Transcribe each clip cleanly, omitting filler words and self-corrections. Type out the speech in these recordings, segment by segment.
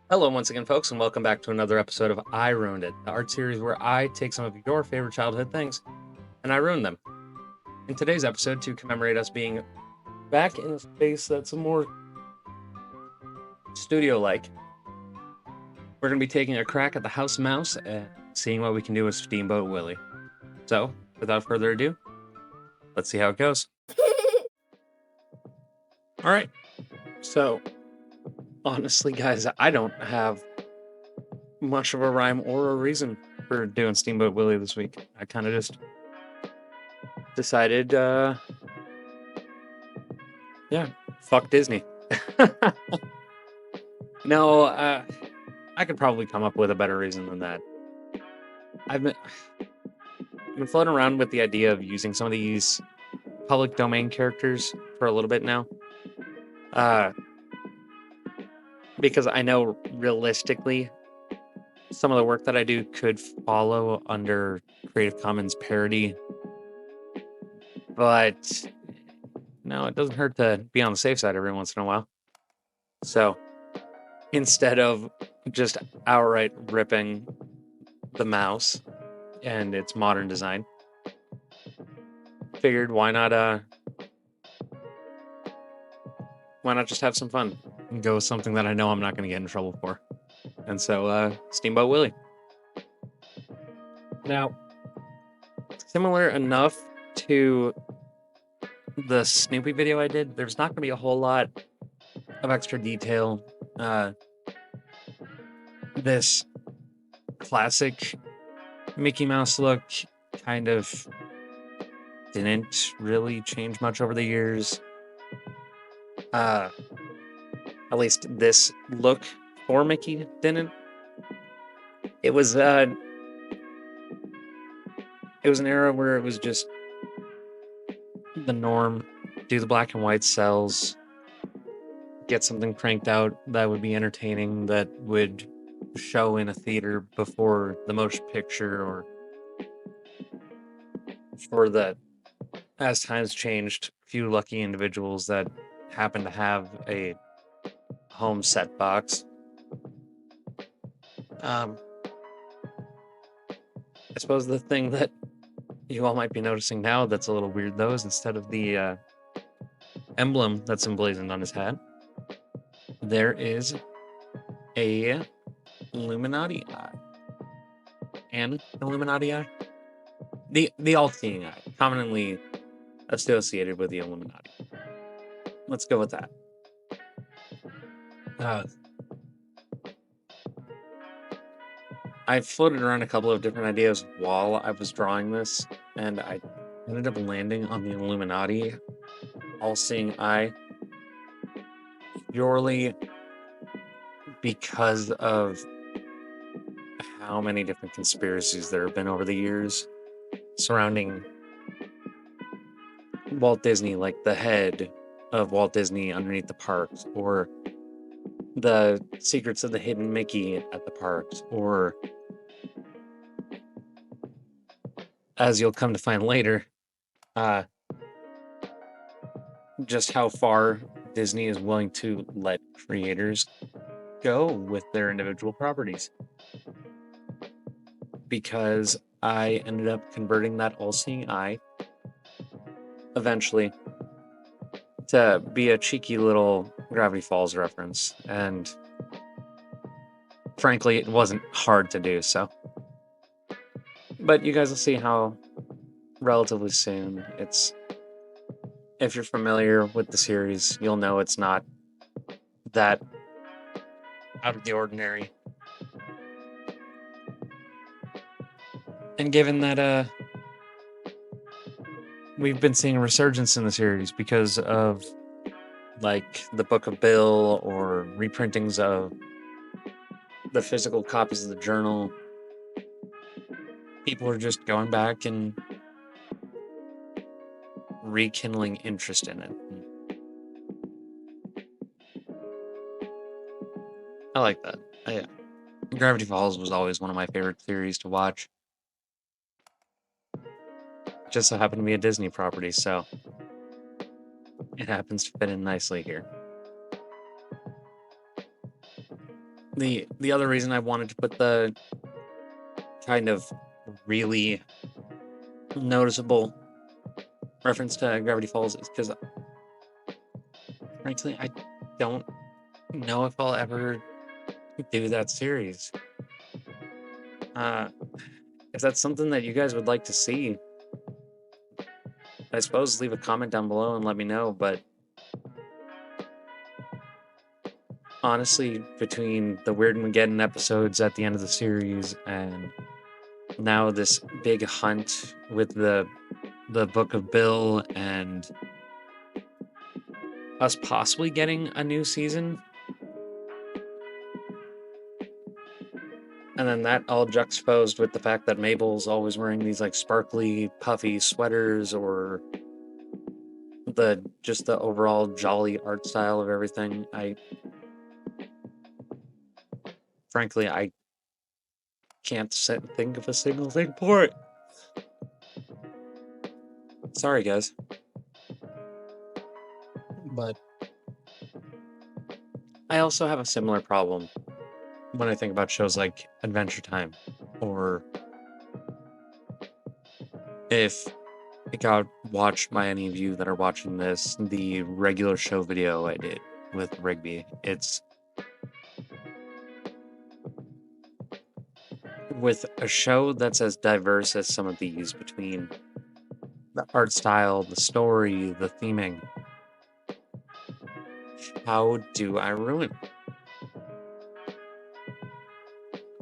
Hello, once again, folks, and welcome back to another episode of I Ruined It, the art series where I take some of your favorite childhood things and I ruin them. In today's episode, to commemorate us being back in a space that's more studio like, we're going to be taking a crack at the House Mouse and seeing what we can do with Steamboat Willy. So, without further ado, let's see how it goes. Alright, so honestly, guys, I don't have much of a rhyme or a reason for doing Steamboat Willie this week. I kind of just decided, fuck Disney. No, I could probably come up with a better reason than that. I've been floating around with the idea of using some of these public domain characters for a little bit now. Because I know realistically some of the work that I do could follow under Creative Commons parody. But no, it doesn't hurt to be on the safe side every once in a while. So instead of just outright ripping the mouse and its modern design, figured why not just have some fun and go with something that I know I'm not going to get in trouble for. And so Steamboat Willie. Now, similar enough to the Snoopy video I did, there's not going to be a whole lot of extra detail. This classic Mickey Mouse look kind of didn't really change much over the years. At least this look for Mickey didn't. It was an era where it was just the norm. Do the black and white cells, get something cranked out that would be entertaining, that would show in a theater before the motion picture, or for the, as times changed, few lucky individuals that happen to have a home set box. I suppose the thing that you all might be noticing now that's a little weird, though, is instead of the emblem that's emblazoned on his hat, there is a Illuminati eye. An Illuminati eye? The all-seeing eye, commonly associated with the Illuminati. Let's go with that. I floated around a couple of different ideas while I was drawing this, and I ended up landing on the Illuminati all-seeing eye purely because of how many different conspiracies there have been over the years surrounding Walt Disney, like the head of Walt Disney underneath the parks, or the secrets of the hidden Mickey at the parks, or, as you'll come to find later, just how far Disney is willing to let creators go with their individual properties. Because I ended up converting that all-seeing eye eventually to be a cheeky little Gravity Falls reference, and frankly, it wasn't hard to do so. But you guys will see how relatively soon it's... If you're familiar with the series, you'll know it's not that out of the ordinary. And given that we've been seeing a resurgence in the series because of, like, the Book of Bill, or reprintings of the physical copies of the journal, people are just going back and rekindling interest in it. I like that. Gravity Falls was always one of my favorite series to watch. Just so happened to be a Disney property, so it happens to fit in nicely here. the other reason I wanted to put the kind of really noticeable reference to Gravity Falls is because, frankly, I don't know if I'll ever do that series. If that's something that you guys would like to see, I suppose leave a comment down below and let me know. But honestly, between the Weird Mageddon episodes at the end of the series and now this big hunt with the Book of Bill and us possibly getting a new season, and then that all juxtaposed with the fact that Mabel's always wearing these like sparkly, puffy sweaters, or just the overall jolly art style of everything, frankly, I can't think of a single thing for it. Sorry, guys. But I also have a similar problem when I think about shows like Adventure Time, or if it got watched by any of you that are watching this, the regular show video I did with Rigby. It's with a show that's as diverse as some of these, between the art style, the story, the theming. How do I ruin it?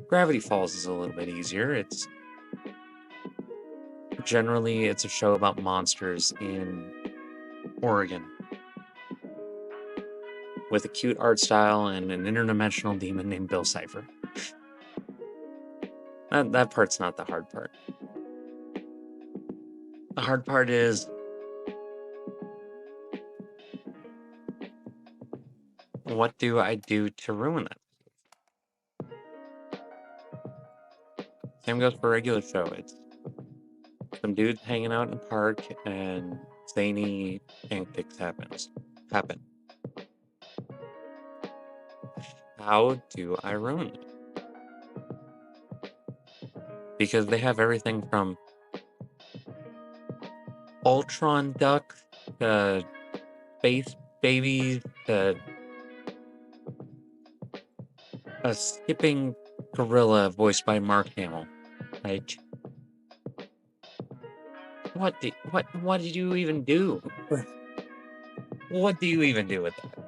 Gravity Falls is a little bit easier. It's a show about monsters in Oregon with a cute art style and an interdimensional demon named Bill Cipher. That part's not the hard part. The hard part is what do I do to ruin it? Same goes for a regular show. It's some dudes hanging out in a park and zany antics happen. How do I ruin it? Because they have everything from Ultron ducks to space babies to a skipping gorilla voiced by Mark Hamill. Like, what did you even do? What do you even do with that?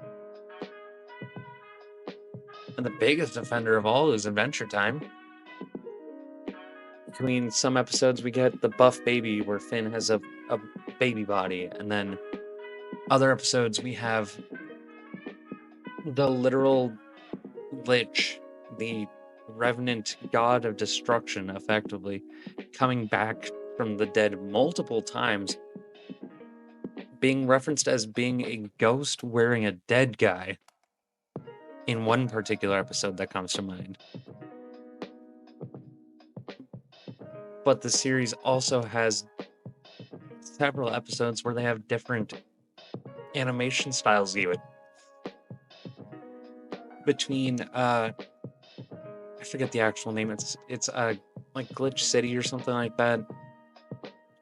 And the biggest offender of all is Adventure Time. Between some episodes, we get the buff baby where Finn has a baby body, and then other episodes we have the literal Lich, the revenant god of destruction, effectively coming back from the dead multiple times, being referenced as being a ghost wearing a dead guy in one particular episode that comes to mind. But the series also has several episodes where they have different animation styles, even between I forget the actual name. It's like Glitch City or something like that,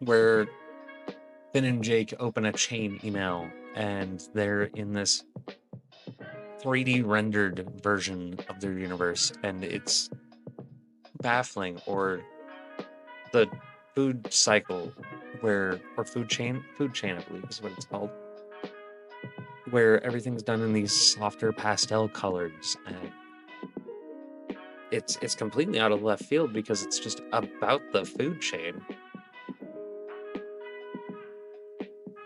where Finn and Jake open a chain email and they're in this 3D rendered version of their universe, and it's baffling. Or the food cycle, or food chain, I believe is what it's called, where everything's done in these softer pastel colors, and it's completely out of left field because it's just about the food chain.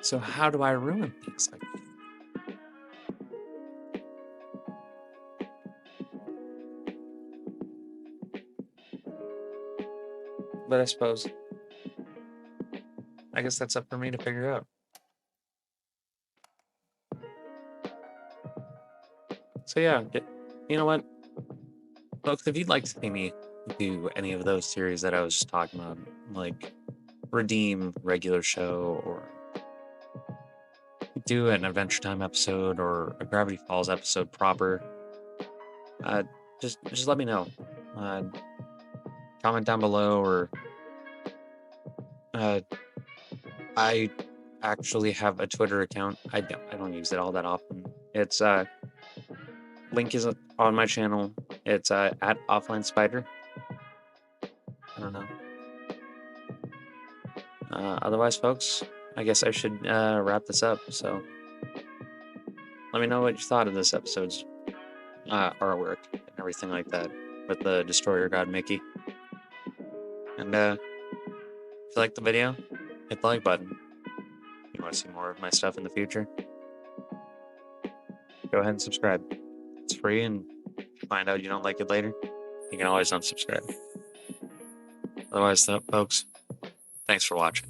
So how do I ruin things like that? But I guess that's up for me to figure out. So yeah, you know what, folks, if you'd like to see me do any of those series that I was just talking about, like redeem regular show, or do an Adventure Time episode, or a Gravity Falls episode proper, just let me know. Comment down below, or I actually have a Twitter account. I don't use it all that often. It's link is on my channel. It's at Offline Spider. I don't know. Otherwise, folks, I guess I should wrap this up. So let me know what you thought of this episode's artwork and everything like that with the Destroyer God Mickey. And if you like the video, hit the like button. If you want to see more of my stuff in the future, go ahead and subscribe. It's free, and if you find out you don't like it later, you can always unsubscribe. Otherwise, folks, thanks for watching.